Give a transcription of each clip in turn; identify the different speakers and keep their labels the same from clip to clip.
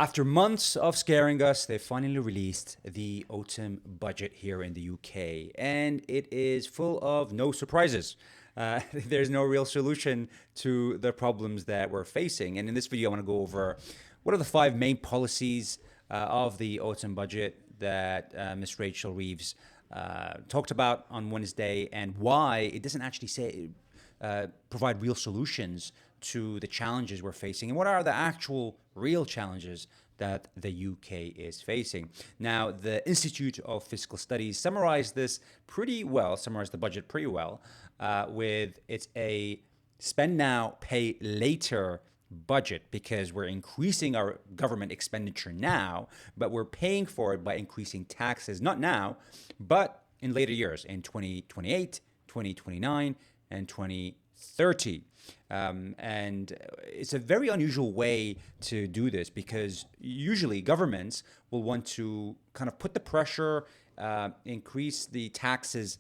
Speaker 1: After months of scaring us, they finally released the autumn budget here in the UK, and it is full of no surprises. There's no real solution to the problems that we're facing. And in this video, I want to go over what are the five main policies of the autumn budget that Ms. Rachel Reeves talked about on Wednesday, and why it doesn't actually provide real solutions to the challenges we're facing, and what are the actual real challenges that the UK is facing. Now, the Institute of Fiscal Studies summarized the budget pretty well, with it's a spend now, pay later budget, because we're increasing our government expenditure now, but we're paying for it by increasing taxes, not now, but in later years, in 2028, 2029, and 2030. And it's a very unusual way to do this, because usually governments will want to kind of put the pressure, increase the taxes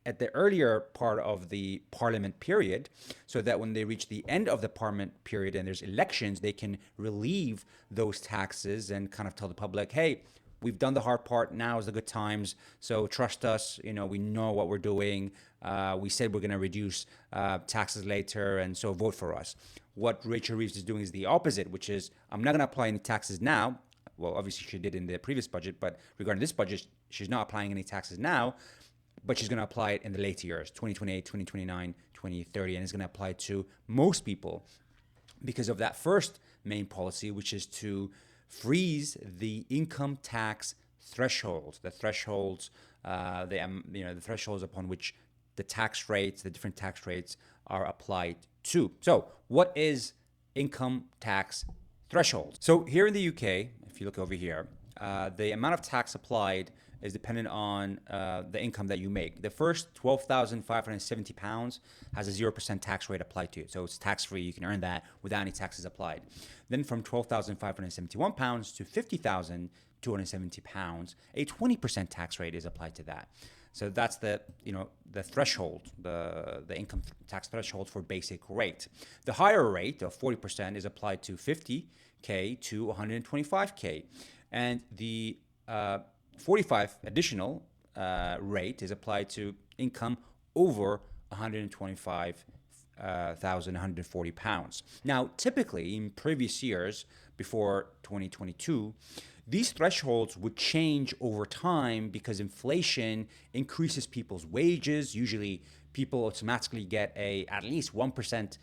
Speaker 1: at the earlier part of the parliament period, so that when they reach the end of the parliament period and there's elections, they can relieve those taxes and kind of tell the public, hey, we've done the hard part. Now is the good times. So trust us. We know what we're doing. We said we're going to reduce taxes later, and so vote for us. What Rachel Reeves is doing is the opposite, which is, I'm not going to apply any taxes now. Well, obviously she did in the previous budget, but regarding this budget, she's not applying any taxes now, but she's going to apply it in the later years, 2028, 2029, 2030, and it's going to apply to most people because of that first main policy, which is to freeze the income tax thresholds, the thresholds upon which the different tax rates are applied to. So what is income tax threshold? So here in the UK, if you look over here, the amount of tax applied is dependent on the income that you make. The first £12,570 has a 0% tax rate applied to it. So it's tax-free. You can earn that without any taxes applied. Then from £12,571 to £50,270, a 20% tax rate is applied to that. So that's the threshold, the income tax threshold for basic rate. The higher rate of 40% is applied to 50K to 125K. And the 45 additional rate is applied to income over £125,140. Now, typically in previous years, before 2022, these thresholds would change over time because inflation increases people's wages. Usually people automatically get at least 1%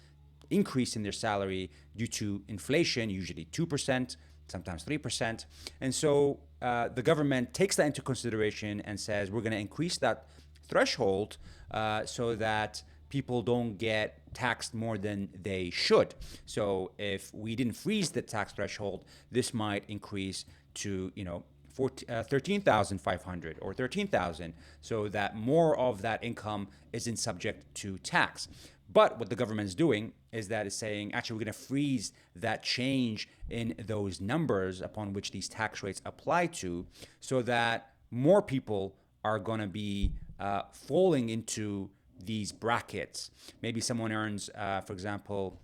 Speaker 1: increase in their salary due to inflation, usually 2%, sometimes 3%. And so the government takes that into consideration and says, we're going to increase that threshold so that people don't get taxed more than they should. So if we didn't freeze the tax threshold, this might increase to 13,500 or 13,000, so that more of that income isn't subject to tax. But what the government is doing is that it's saying, actually, we're going to freeze that change in those numbers upon which these tax rates apply to, so that more people are going to be falling into these brackets. Maybe someone earns, for example,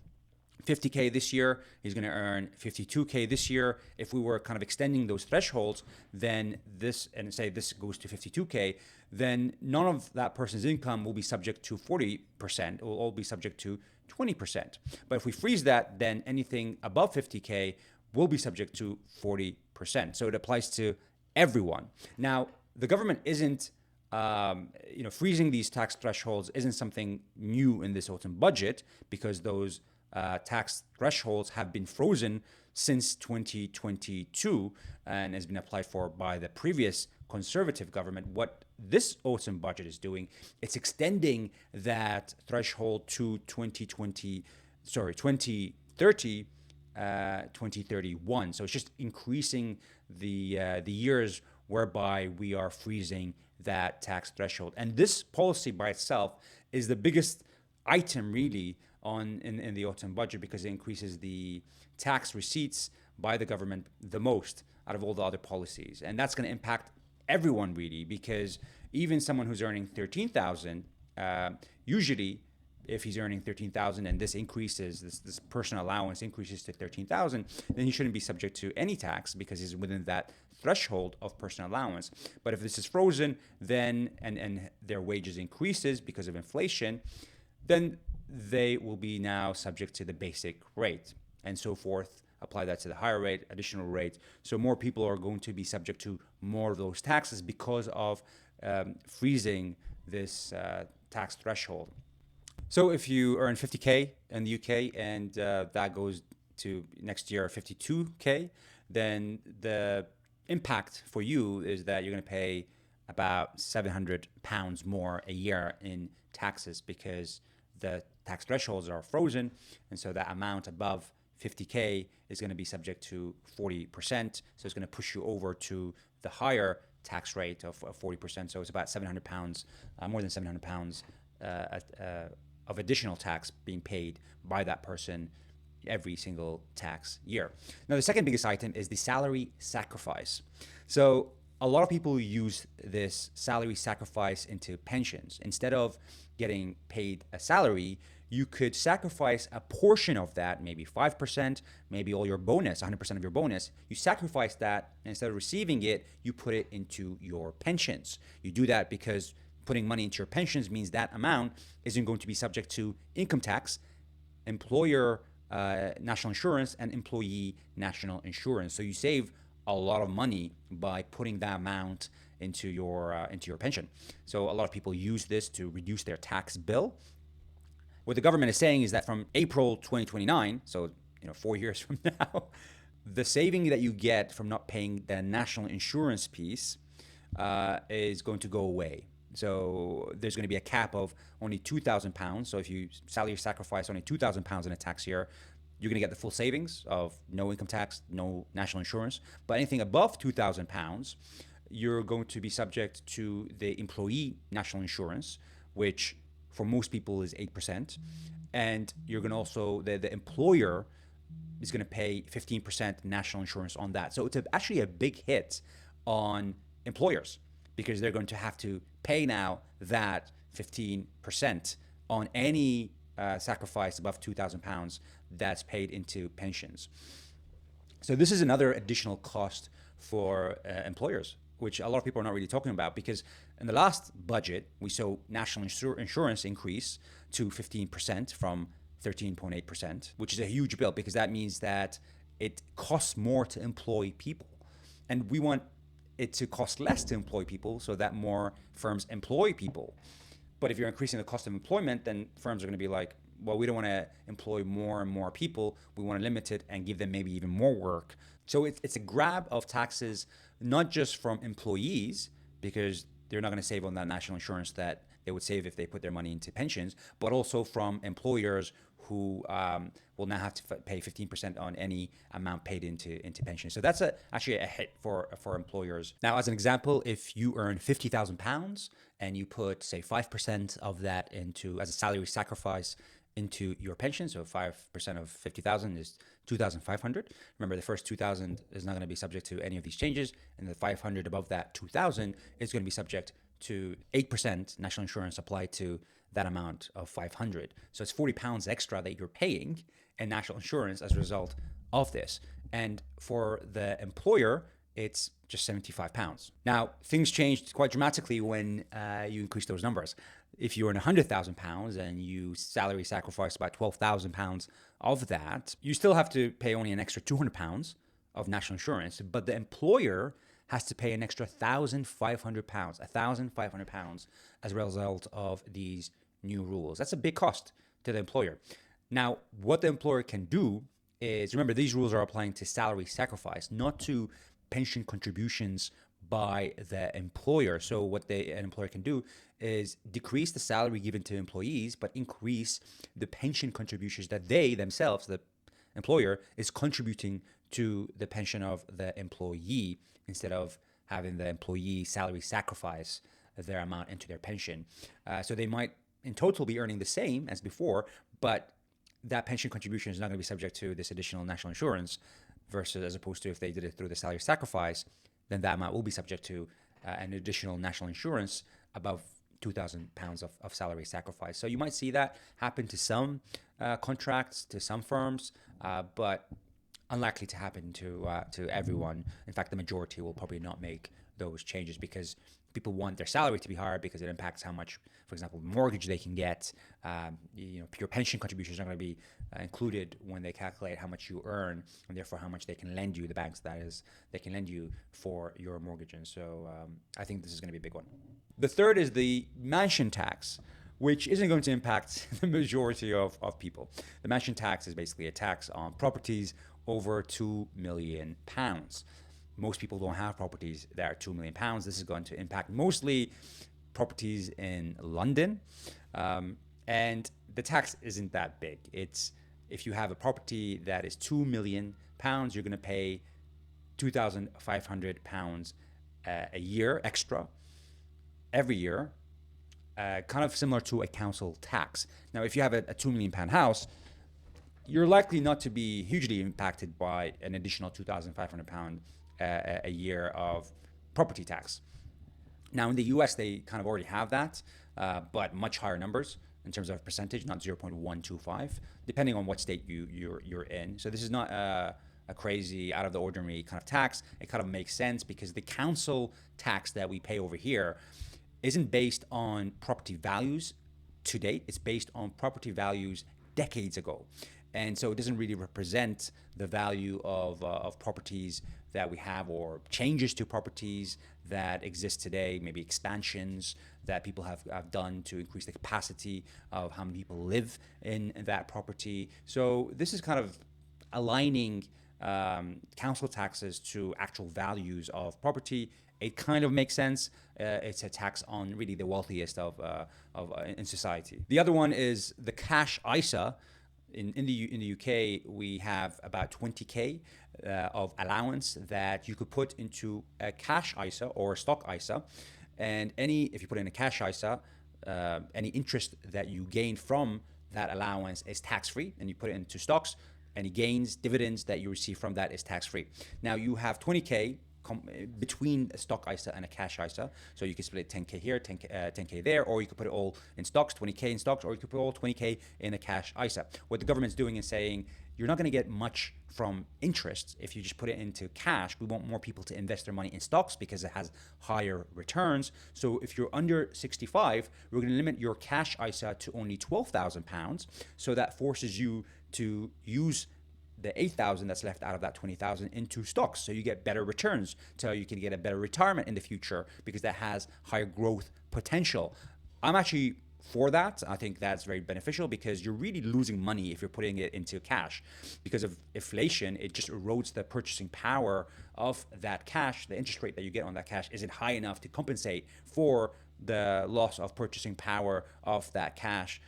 Speaker 1: 50K this year, he's going to earn 52K this year. If we were kind of extending those thresholds, then this goes to 52K, then none of that person's income will be subject to 40%. It will all be subject to 20%. But if we freeze that, then anything above 50K will be subject to 40%. So it applies to everyone. Now, the government isn't freezing these tax thresholds isn't something new in this autumn budget, because those tax thresholds have been frozen since 2022 and has been applied for by the previous conservative government. What this autumn budget is doing, it's extending that threshold to 2030, 2031. So it's just increasing the years whereby we are freezing that tax threshold. And this policy by itself is the biggest item really in the autumn budget, because it increases the tax receipts by the government the most out of all the other policies. And that's going to impact everyone really, because even someone who's earning 13,000, usually if he's earning 13,000 and this increases, this personal allowance increases to 13,000, then he shouldn't be subject to any tax because he's within that threshold of personal allowance. But if this is frozen, then and their wages increases because of inflation, then they will be now subject to the basic rate and so forth. Apply that to the higher rate, additional rate. So more people are going to be subject to more of those taxes because of freezing this tax threshold. So if you earn 50K in the UK and that goes to next year 52K, then the impact for you is that you're going to pay about £700 more a year in taxes because the tax thresholds are frozen. And so that amount above 50K is going to be subject to 40%. So it's going to push you over to the higher tax rate of 40%. So it's about £700, more than £700 of additional tax being paid by that person every single tax year. Now, the second biggest item is the salary sacrifice. So a lot of people use this salary sacrifice into pensions. Instead of getting paid a salary, you could sacrifice a portion of that, maybe 5%, maybe all your bonus, 100% of your bonus. You sacrifice that, and instead of receiving it, you put it into your pensions. You do that because putting money into your pensions means that amount isn't going to be subject to income tax, employer national insurance, and employee national insurance. So you save a lot of money by putting that amount into your pension. So a lot of people use this to reduce their tax bill. What the government is saying is that from April 2029, so 4 years from now, the saving that you get from not paying the national insurance piece is going to go away. So there's going to be a cap of only £2,000. So if you salary sacrifice only £2,000 in a tax year, you're going to get the full savings of no income tax, no national insurance. But anything above £2,000, you're going to be subject to the employee national insurance, which for most people is 8%. And you're going to also, the employer is going to pay 15% national insurance on that. So it's actually a big hit on employers because they're going to have to pay now that 15% on any sacrifice above £2,000 that's paid into pensions. So this is another additional cost for employers, which a lot of people are not really talking about, because in the last budget, we saw national insurance increase to 15% from 13.8%, which is a huge bill because that means that it costs more to employ people. And we want it to cost less to employ people so that more firms employ people. But if you're increasing the cost of employment, then firms are going to be like, well, we don't want to employ more and more people. We want to limit it and give them maybe even more work. So it's a grab of taxes, not just from employees, because they're not going to save on that national insurance that they would save if they put their money into pensions, but also from employers who will now have to pay 15% on any amount paid into pensions. So that's actually a hit for employers. Now, as an example, if you earn £50,000 and you put, say, 5% of that into as a salary sacrifice into your pension, so 5% of 50,000 is 2,500. Remember, the first 2,000 is not going to be subject to any of these changes, and the 500 above that 2,000 is going to be subject to 8% national insurance applied to that amount of 500. So it's £40 extra that you're paying in national insurance as a result of this. And for the employer, it's just £75. Now, things changed quite dramatically when you increase those numbers. If you earn £100,000 and you salary sacrifice about £12,000 of that, you still have to pay only an extra £200 of national insurance, but the employer has to pay an extra £1,500 as a result of these new rules. That's a big cost to the employer. Now, what the employer can do is, remember, these rules are applying to salary sacrifice, not to pension contributions by the employer. So what an employer can do is decrease the salary given to employees, but increase the pension contributions that they themselves, the employer, is contributing to the pension of the employee, instead of having the employee salary sacrifice their amount into their pension. So they might in total be earning the same as before, but that pension contribution is not going to be subject to this additional national insurance, versus as opposed to if they did it through the salary sacrifice, then that amount will be subject to an additional national insurance above £2,000 of salary sacrifice. So you might see that happen to some contracts, to some firms, but unlikely to happen to everyone. In fact, the majority will probably not make those changes because people want their salary to be higher because it impacts how much, for example, mortgage they can get. Your pension contributions are going to be included when they calculate how much you earn, and therefore how much they can lend you, the banks that is, they can lend you for your mortgage. And so I think this is going to be a big one. The third is the mansion tax, which isn't going to impact the majority of people. The mansion tax is basically a tax on properties over £2 million. Most people don't have properties that are £2 million. This is going to impact mostly properties in London. And the tax isn't that big. It's if you have a property that is £2 million, you're going to pay £2,500 a year extra every year, kind of similar to a council tax. Now, if you have a £2 million house, you're likely not to be hugely impacted by an additional £2,500 a year of property tax. Now, in the US, they kind of already have that, but much higher numbers in terms of percentage, not 0.125, depending on what state you're in. So this is not a crazy, out of the ordinary kind of tax. It kind of makes sense because the council tax that we pay over here isn't based on property values to date. It's based on property values decades ago. And so it doesn't really represent the value of properties that we have or changes to properties that exist today, maybe expansions that people have done to increase the capacity of how many people live in that property. So this is kind of aligning council taxes to actual values of property. It kind of makes sense. It's a tax on really the wealthiest in society. The other one is the cash ISA. In the UK, we have about 20k of allowance that you could put into a cash ISA or a stock ISA, and if you put in a cash ISA, any interest that you gain from that allowance is tax-free, and you put it into stocks. Any gains, dividends that you receive from that is tax-free. Now you have 20k between a stock ISA and a cash ISA. So you can split 10k here, 10k there, or you could put it all in stocks, 20k in stocks, or you could put all 20k in a cash ISA. What the government's doing is saying, you're not going to get much from interest if you just put it into cash. We want more people to invest their money in stocks because it has higher returns. So if you're under 65, we're going to limit your cash ISA to only £12,000. So that forces you to use the 8,000 that's left out of that 20,000 into stocks, so you get better returns, so you can get a better retirement in the future because that has higher growth potential. I'm actually for that. I think that's very beneficial because you're really losing money if you're putting it into cash. Because of inflation, it just erodes the purchasing power of that cash. The interest rate that you get on that cash isn't high enough to compensate for the loss of purchasing power of that cash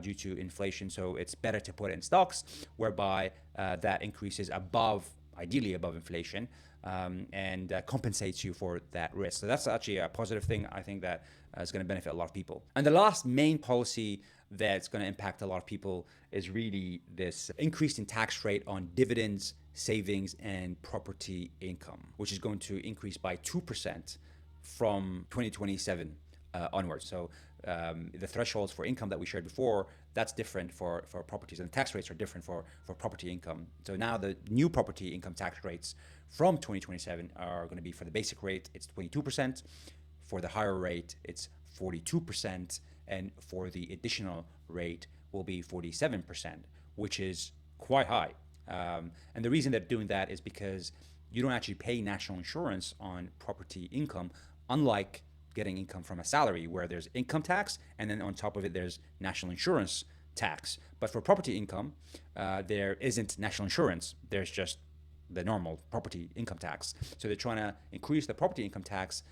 Speaker 1: due to inflation. So it's better to put it in stocks, whereby that increases ideally above inflation, and compensates you for that risk. So that's actually a positive thing. I think that is going to benefit a lot of people. And the last main policy that's going to impact a lot of people is really this increase in tax rate on dividends, savings, and property income, which is going to increase by 2% from 2027 onwards. So the thresholds for income that we shared before, that's different for properties, and the tax rates are different for property income. So now the new property income tax rates from 2027 are going to be, for the basic rate, it's 22%. For the higher rate, it's 42%. And for the additional rate will be 47%, which is quite high. And the reason they're doing that is because you don't actually pay national insurance on property income, unlike getting income from a salary where there's income tax and then on top of it there's national insurance tax. But for property income, there isn't national insurance. There's just the normal property income tax. So they're trying to increase the property income tax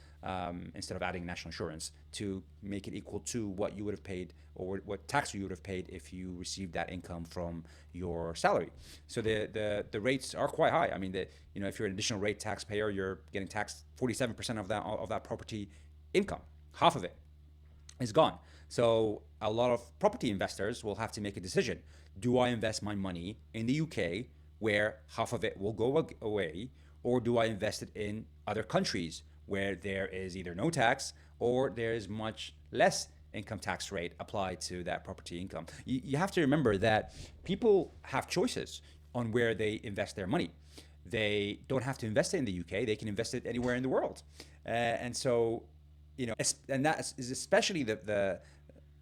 Speaker 1: instead of adding national insurance to make it equal to what you would have paid, or what tax you would have paid if you received that income from your salary. So the rates are quite high. I mean, if you're an additional rate taxpayer, you're getting taxed 47% of that property income. Half of it is gone. So a lot of property investors will have to make a decision. Do I invest my money in the UK where half of it will go away, or do I invest it in other countries where there is either no tax or there is much less income tax rate applied to that property income. You have to remember that people have choices on where they invest their money. They don't have to invest it in the UK. They can invest it anywhere in the world. And so, and that is especially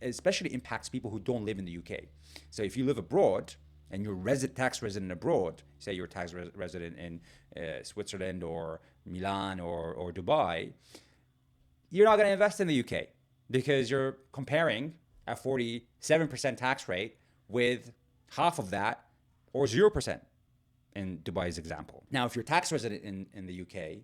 Speaker 1: especially impacts people who don't live in the UK. So if you live abroad and you're tax resident abroad, say you're a tax resident in Switzerland or Milan or Dubai, you're not going to invest in the UK because you're comparing a 47% tax rate with half of that or 0% in Dubai's example. Now, if you're a tax resident in the UK,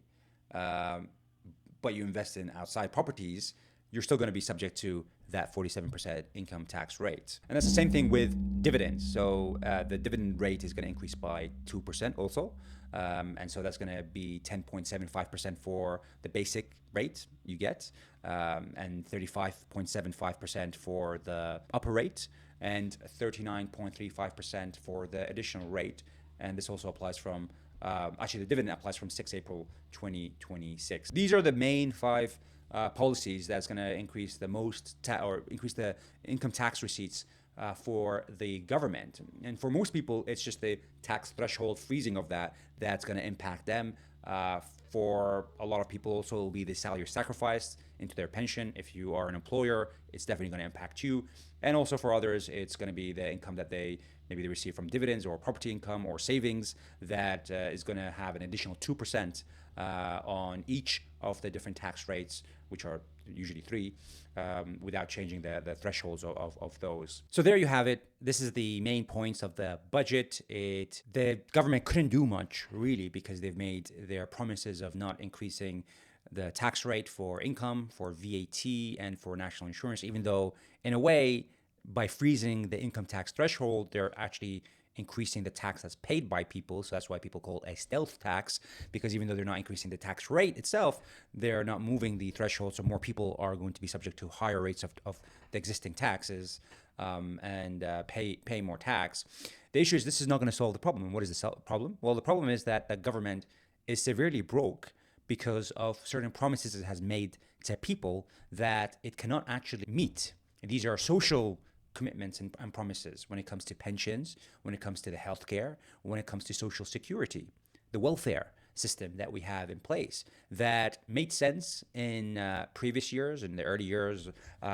Speaker 1: but you invest in outside properties, you're still going to be subject to that 47% income tax rate. And that's the same thing with dividends. So the dividend rate is going to increase by 2% also. And so that's going to be 10.75% for the basic rate you get, and 35.75% for the upper rate, and 39.35% for the additional rate. And this also applies from, actually the dividend applies from 6 April 2026. These are the main five policies that's going to increase the most or increase the income tax receipts for the government. And for most people, it's just the tax threshold freezing of that's going to impact them. For a lot of people, also, it will be the salary sacrificed into their pension. If you are an employer, it's definitely going to impact you. And also for others, it's going to be the income that maybe they receive from dividends or property income or savings that is going to have an additional 2% on each of the different tax rates, which are usually 3, without changing the thresholds of those. So there you have it. This is the main points of the budget. The government couldn't do much, really, because they've made their promises of not increasing the tax rate for income, for VAT, and for national insurance, even though, in a way, by freezing the income tax threshold, they're actually increasing the tax that's paid by people. So that's why people call it a stealth tax, because even though they're not increasing the tax rate itself, they're not moving the threshold. So more people are going to be subject to higher rates of the existing taxes and pay more tax. The issue is this is not going to solve the problem. And what is the problem? Well, the problem is that the government is severely broke because of certain promises it has made to people that it cannot actually meet. And these are social commitments and promises when it comes to pensions, when it comes to the healthcare, when it comes to social security, the welfare system that we have in place that made sense in previous years, in the early years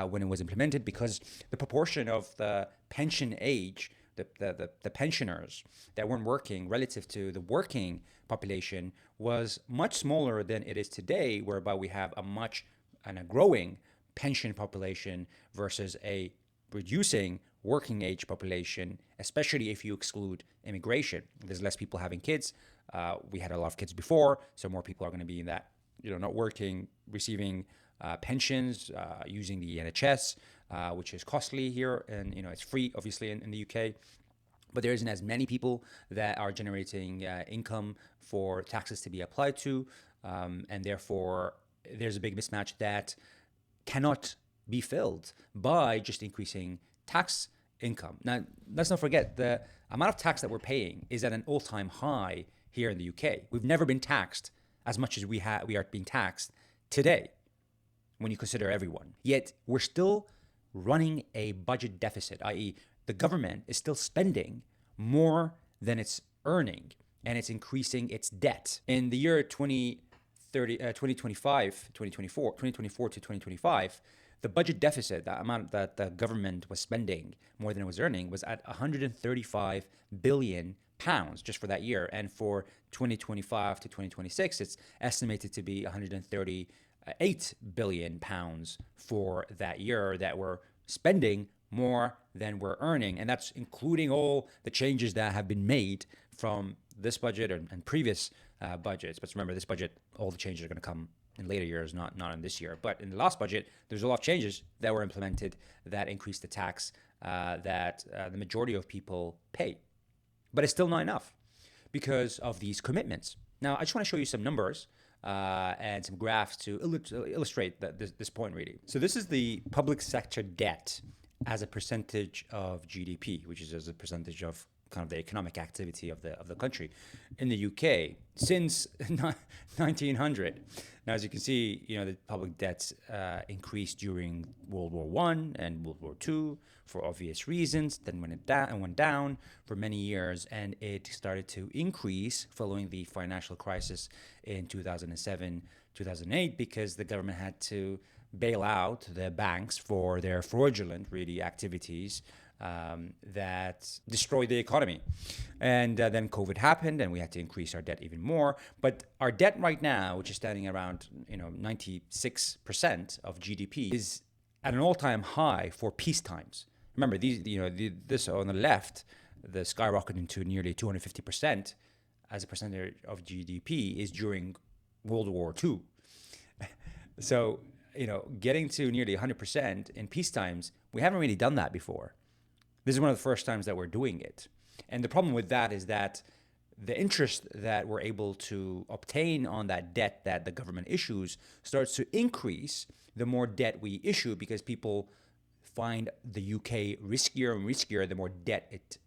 Speaker 1: when it was implemented, because the proportion of the pension age, the pensioners that weren't working relative to the working population was much smaller than it is today, whereby we have a growing pension population versus a reducing working age population, especially if you exclude immigration. There's less people having kids. We had a lot of kids before, so more people are going to be in that, not working, receiving pensions, using the NHS, which is costly here, and it's free, obviously, in the UK. But there isn't as many people that are generating income for taxes to be applied to, and therefore there's a big mismatch that cannot be filled by just increasing tax income. Now, let's not forget the amount of tax that we're paying is at an all-time high here in the UK. We've never been taxed as much as we are being taxed today when you consider everyone. Yet we're still running a budget deficit, i.e. the government is still spending more than it's earning, and it's increasing its debt. In the year 2024 to 2025, the budget deficit, the amount that the government was spending more than it was earning, was at 135 billion pounds just for that year. And for 2025 to 2026, it's estimated to be 138 billion pounds for that year that we're spending more than we're earning. And that's including all the changes that have been made from this budget and previous budgets. But remember, this budget, all the changes are going to come in later years, not in this year. But in the last budget, there's a lot of changes that were implemented that increased the tax that the majority of people pay. But it's still not enough because of these commitments. Now, I just want to show you some numbers and some graphs to illustrate this point, really. So this is the public sector debt as a percentage of GDP, which is as a percentage of kind of the economic activity of the country. In the UK, since 1900, now as you can see, the public debts increased during World War One and World War Two for obvious reasons. Then went down for many years, and it started to increase following the financial crisis in 2007, 2008, because the government had to bail out the banks for their fraudulent, really, activities that destroyed the economy. And then COVID happened, and we had to increase our debt even more. But our debt right now, which is standing around 96% of GDP, is at an all-time high for peace times. Remember, this on the left, the skyrocketing to nearly 250% as a percentage of GDP is during World War II. So, getting to nearly 100% in peace times, we haven't really done that before. This is one of the first times that we're doing it. And the problem with that is that the interest that we're able to obtain on that debt that the government issues starts to increase the more debt we issue, because people find the UK riskier and riskier the more debt it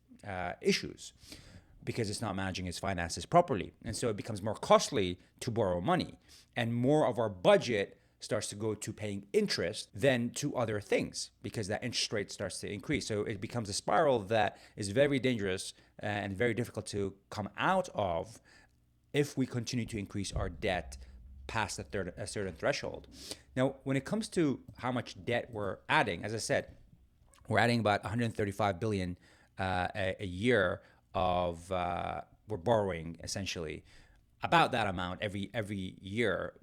Speaker 1: issues, because it's not managing its finances properly. And so it becomes more costly to borrow money, and more of our budget starts to go to paying interest than to other things, because that interest rate starts to increase. So it becomes a spiral that is very dangerous and very difficult to come out of if we continue to increase our debt past a certain threshold. Now, when it comes to how much debt we're adding, as I said, we're adding about 135 billion a year of we're borrowing essentially about that amount every year,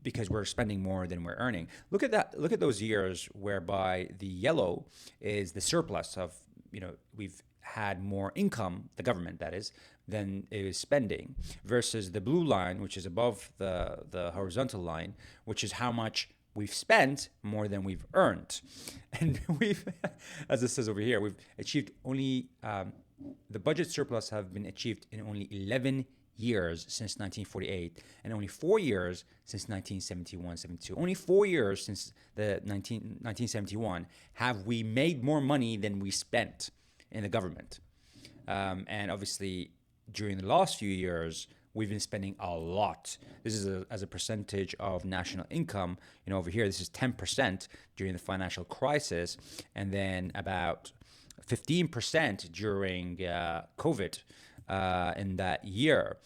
Speaker 1: because we're spending more than we're earning. Look at that. Look at those years whereby the yellow is the surplus of, we've had more income, the government that is, than it is spending, versus the blue line, which is above the horizontal line, which is how much we've spent more than we've earned. And we've, as it says over here, we've achieved only, the budget surplus have been achieved in only 11 years since 1948, and only 4 years since 1971-72. Only 4 years since the 1971 have we made more money than we spent in the government. And obviously, during the last few years, we've been spending a lot. This is as a percentage of national income. Over here, this is 10% during the financial crisis, and then about 15% during COVID. In that year.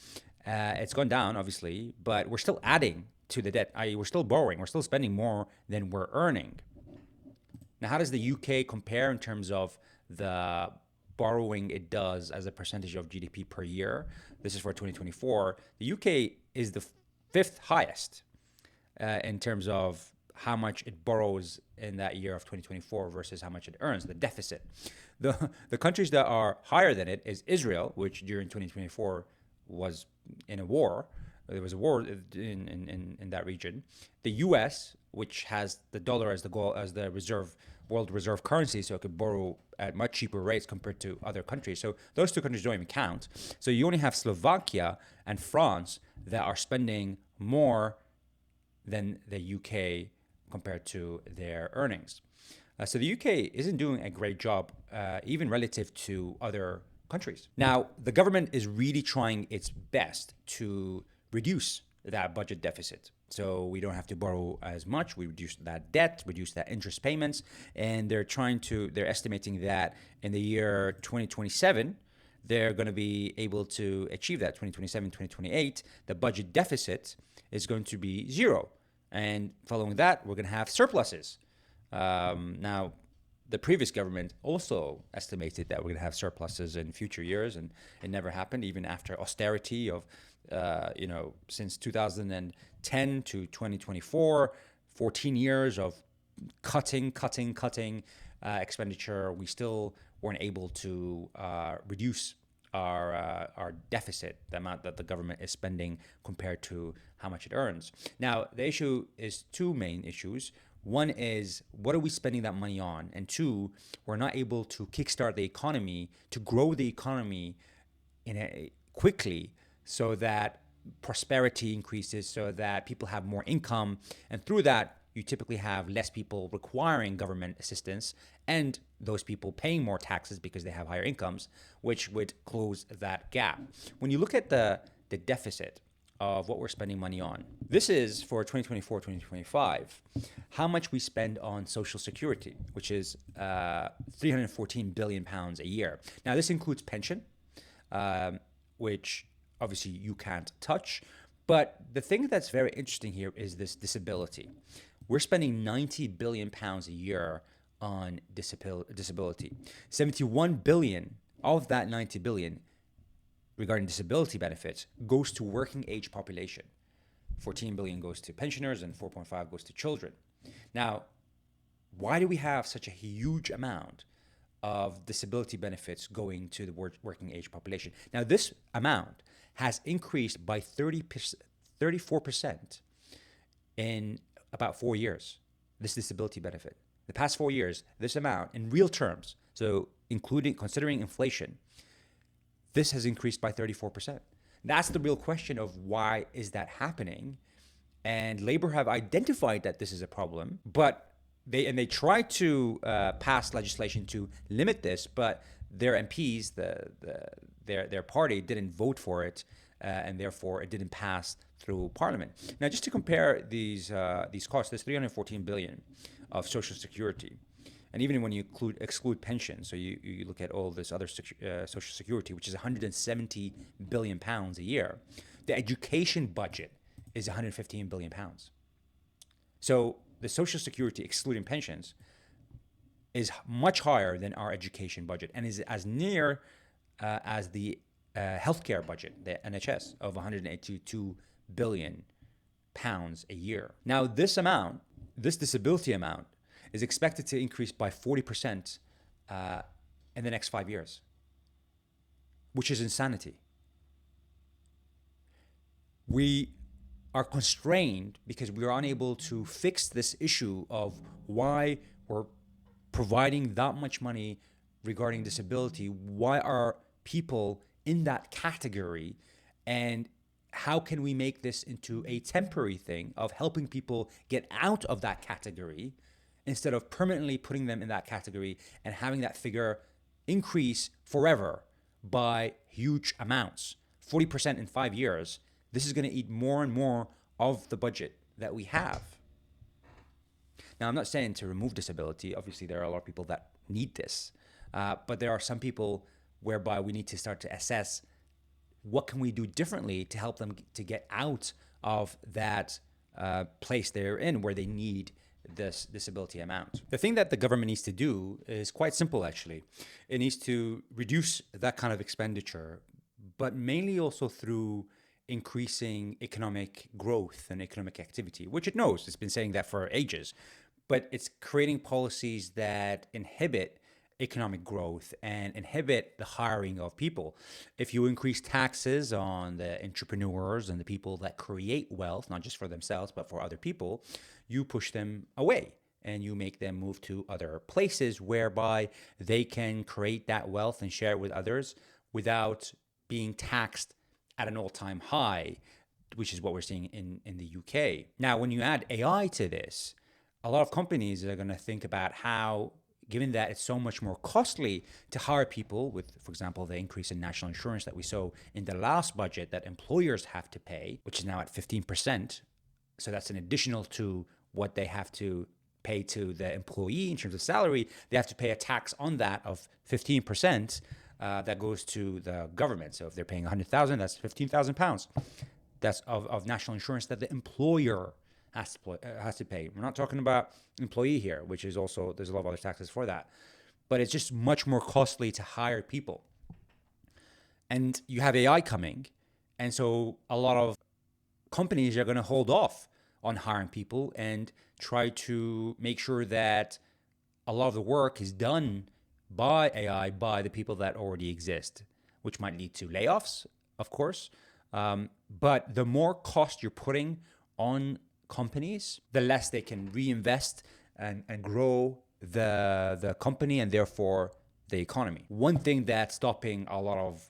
Speaker 1: It's gone down, obviously, but we're still adding to the debt. We're still borrowing. We're still spending more than we're earning. Now, how does the UK compare in terms of the borrowing it does as a percentage of GDP per year? This is for 2024. The UK is the fifth highest in terms of how much it borrows in that year of 2024 versus how much it earns, the deficit. The countries that are higher than it is Israel, which during 2024 was in a war. There was a war in that region. The US, which has the dollar as the world reserve currency, so it could borrow at much cheaper rates compared to other countries. So those two countries don't even count. So you only have Slovakia and France that are spending more than the UK compared to their earnings. So the UK isn't doing a great job, even relative to other countries. Now, the government is really trying its best to reduce that budget deficit. So we don't have to borrow as much. We reduce that debt, reduce that interest payments. And they're estimating that in the year 2027, they're going to be able to achieve that. 2027, 2028, the budget deficit is going to be zero. And following that, we're going to have surpluses. Now, the previous government also estimated that we're going to have surpluses in future years, and it never happened, even after austerity of, since 2010 to 2024, 14 years of cutting expenditure. We still weren't able to reduce our deficit, the amount that the government is spending compared to how much it earns. Now, the issue is two main issues. One is, what are we spending that money on? And two, we're not able to kickstart the economy, to grow the economy quickly, so that prosperity increases, so that people have more income, and through that, you typically have less people requiring government assistance and those people paying more taxes because they have higher incomes, which would close that gap. When you look at the deficit of what we're spending money on, this is for 2024, 2025, how much we spend on Social Security, which is 314 billion pounds a year. Now, this includes pension, which obviously you can't touch. But the thing that's very interesting here is this disability. We're spending 90 billion pounds a year on disability. 71 billion of that 90 billion regarding disability benefits goes to working age population. 14 billion goes to pensioners and 4.5 goes to children. Now, why do we have such a huge amount of disability benefits going to the working age population? Now, this amount has increased by 34% in about 4 years, this disability benefit. The past 4 years, this amount in real terms, so considering inflation, this has increased by 34%. That's the real question of why is that happening? And Labour have identified that this is a problem, but they tried to pass legislation to limit this, but their MPs, their party, didn't vote for it, and therefore it didn't pass through Parliament. Now, just to compare these costs, there's 314 billion of Social Security, and even when you exclude pension, so you look at all this other Social Security, which is 170 billion pounds a year, the education budget is 115 billion pounds. So the Social Security, excluding pensions, is much higher than our education budget and is as near as the healthcare budget, the NHS, of 182 billion pounds a year. Now, this disability amount, is expected to increase by 40% in the next 5 years, which is insanity. We are constrained because we are unable to fix this issue of why we're providing that much money regarding disability. Why are people in that category, and how can we make this into a temporary thing of helping people get out of that category instead of permanently putting them in that category and having that figure increase forever by huge amounts, 40% in 5 years. This is going to eat more and more of the budget that we have. Now, I'm not saying to remove disability. Obviously, there are a lot of people that need this. But there are some people whereby we need to start to assess what can we do differently to help them to get out of that place they're in where they need this disability amount. The thing that the government needs to do is quite simple, actually. It needs to reduce that kind of expenditure, but mainly also through increasing economic growth and economic activity, which it knows. It's been saying that for ages. But it's creating policies that inhibit economic growth and inhibit the hiring of people. If you increase taxes on the entrepreneurs and the people that create wealth, not just for themselves, but for other people, you push them away and you make them move to other places whereby they can create that wealth and share it with others without being taxed at an all-time high, which is what we're seeing in the UK. Now, when you add AI to this, a lot of companies are going to think about how, given that it's so much more costly to hire people with, for example, the increase in national insurance that we saw in the last budget that employers have to pay, which is now at 15%. So that's an additional to what they have to pay to the employee in terms of salary. They have to pay a tax on that of 15% that goes to the government. So if they're paying 100,000, that's 15,000 pounds. That's of national insurance that the employer has to pay. We're not talking about employee here, which is also, there's a lot of other taxes for that. But it's just much more costly to hire people. And you have AI coming. And so a lot of companies are going to hold off on hiring people and try to make sure that a lot of the work is done by AI, by the people that already exist, which might lead to layoffs, of course. But the more cost you're putting on companies, the less they can reinvest and grow the company and therefore the economy. One thing that's stopping a lot of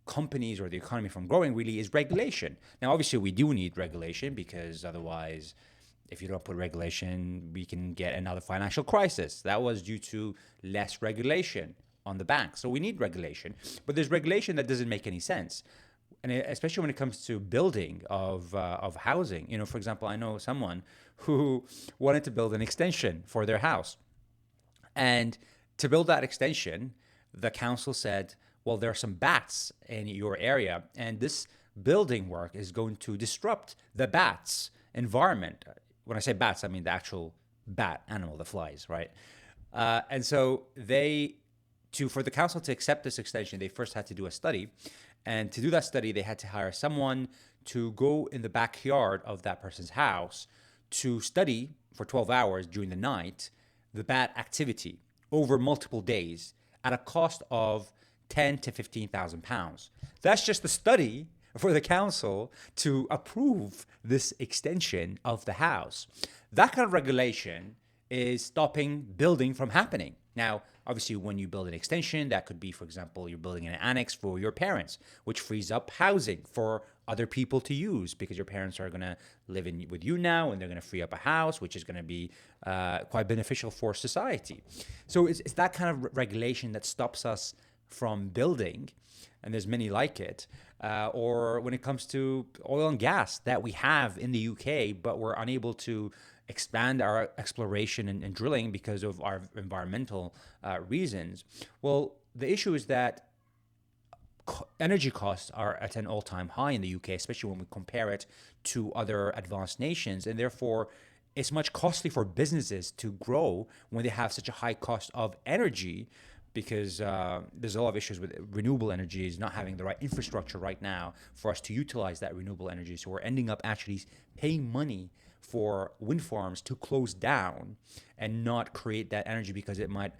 Speaker 1: companies or the economy from growing really is regulation. Now, obviously, we do need regulation because otherwise If you don't put regulation, we can get another financial crisis. That was due to less regulation on the bank. So we need regulation, but there's regulation that doesn't make any sense, and especially when it comes to building of housing. For example, I know someone who wanted to build an extension for their house, and to build that extension, the council said, well, there are some bats in your area, and this building work is going to disrupt the bats environment. When I say bats, I mean the actual bat animal, the flies, right? And so for the council to accept this extension, they first had to do a study. And to do that study, they had to hire someone to go in the backyard of that person's house to study for 12 hours during the night the bat activity over multiple days at a cost of 10 to 15,000 pounds. That's just the study for the council to approve this extension of the house. That kind of regulation is stopping building from happening. Now, obviously, when you build an extension, that could be, for example, you're building an annex for your parents, which frees up housing for other people to use because your parents are going to live with you now, and they're going to free up a house, which is going to be quite beneficial for society. So it's that kind of regulation that stops us from building, and there's many like it. Or when it comes to oil and gas that we have in the UK, but we're unable to expand our exploration and drilling because of our environmental reasons. Well, the issue is that energy costs are at an all-time high in the UK, especially when we compare it to other advanced nations, and therefore it's much costly for businesses to grow when they have such a high cost of energy, because there's a lot of issues with renewable energies, not having the right infrastructure right now for us to utilize that renewable energy. So we're ending up actually paying money for wind farms to close down and not create that energy because it might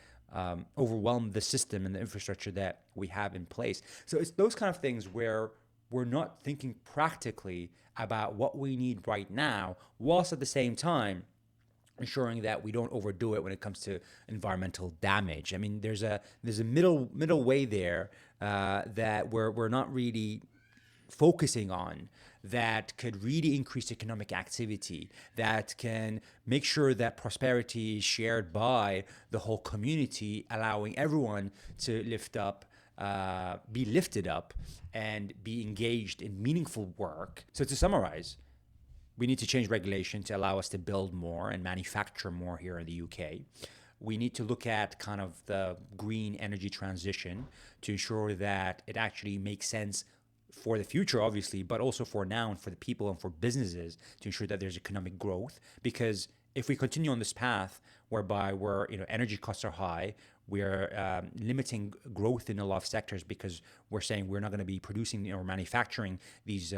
Speaker 1: overwhelm the system and the infrastructure that we have in place. So it's those kind of things where we're not thinking practically about what we need right now, whilst at the same time ensuring that we don't overdo it when it comes to environmental damage. I mean, there's a middle way there that we're not really focusing on, that could really increase economic activity, that can make sure that prosperity is shared by the whole community, allowing everyone to be lifted up, and be engaged in meaningful work. So to summarize, we need to change regulation to allow us to build more and manufacture more here in the UK. We need to look at kind of the green energy transition to ensure that it actually makes sense for the future, obviously, but also for now and for the people and for businesses to ensure that there's economic growth. Because if we continue on this path whereby energy costs are high, we're limiting growth in a lot of sectors because we're saying we're not going to be producing or manufacturing these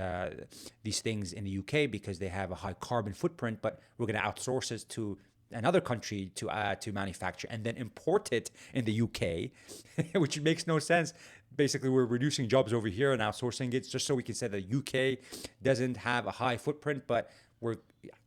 Speaker 1: things in the UK because they have a high carbon footprint, but we're going to outsource it to another country to manufacture and then import it in the UK, which makes no sense. Basically, we're reducing jobs over here and outsourcing it just so we can say that UK doesn't have a high footprint, but we're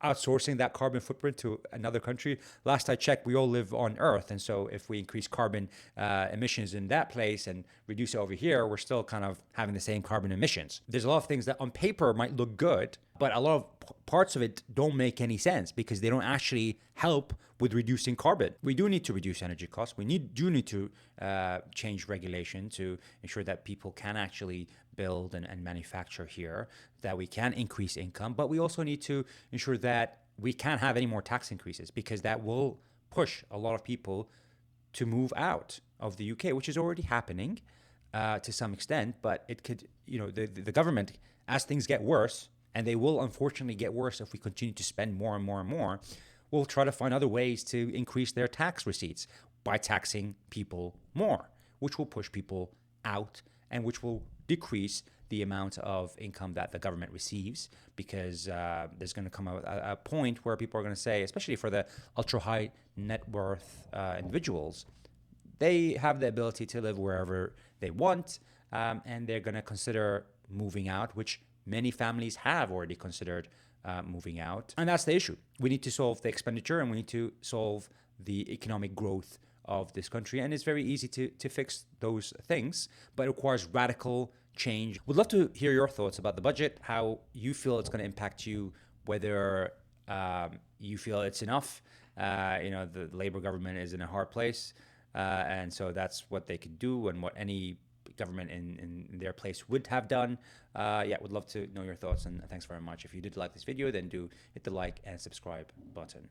Speaker 1: outsourcing that carbon footprint to another country. Last I checked, we all live on Earth. And so if we increase carbon emissions in that place and reduce it over here, we're still kind of having the same carbon emissions. There's a lot of things that on paper might look good, but a lot of parts of it don't make any sense because they don't actually help with reducing carbon. We do need to reduce energy costs. We do need to change regulation to ensure that people can actually build and manufacture here, that we can increase income, but we also need to ensure that we can't have any more tax increases because that will push a lot of people to move out of the UK, which is already happening to some extent, but it could, the government, as things get worse, and they will unfortunately get worse if we continue to spend more and more and more, will try to find other ways to increase their tax receipts by taxing people more, which will push people out and which will decrease the amount of income that the government receives, because there's going to come a point where people are going to say, especially for the ultra high net worth individuals, they have the ability to live wherever they want, and they're going to consider moving out, which many families have already considered moving out. And that's the issue. We need to solve the expenditure and we need to solve the economic growth of this country. And it's very easy to fix those things, but it requires radical change. Would love to hear your thoughts about the budget, how you feel it's going to impact you, whether you feel it's enough. The Labor government is in a hard place, and so that's what they could do, and what any government in their place would have done. Yeah, would love to know your thoughts, and thanks very much. If you did like this video, then do hit the like and subscribe button.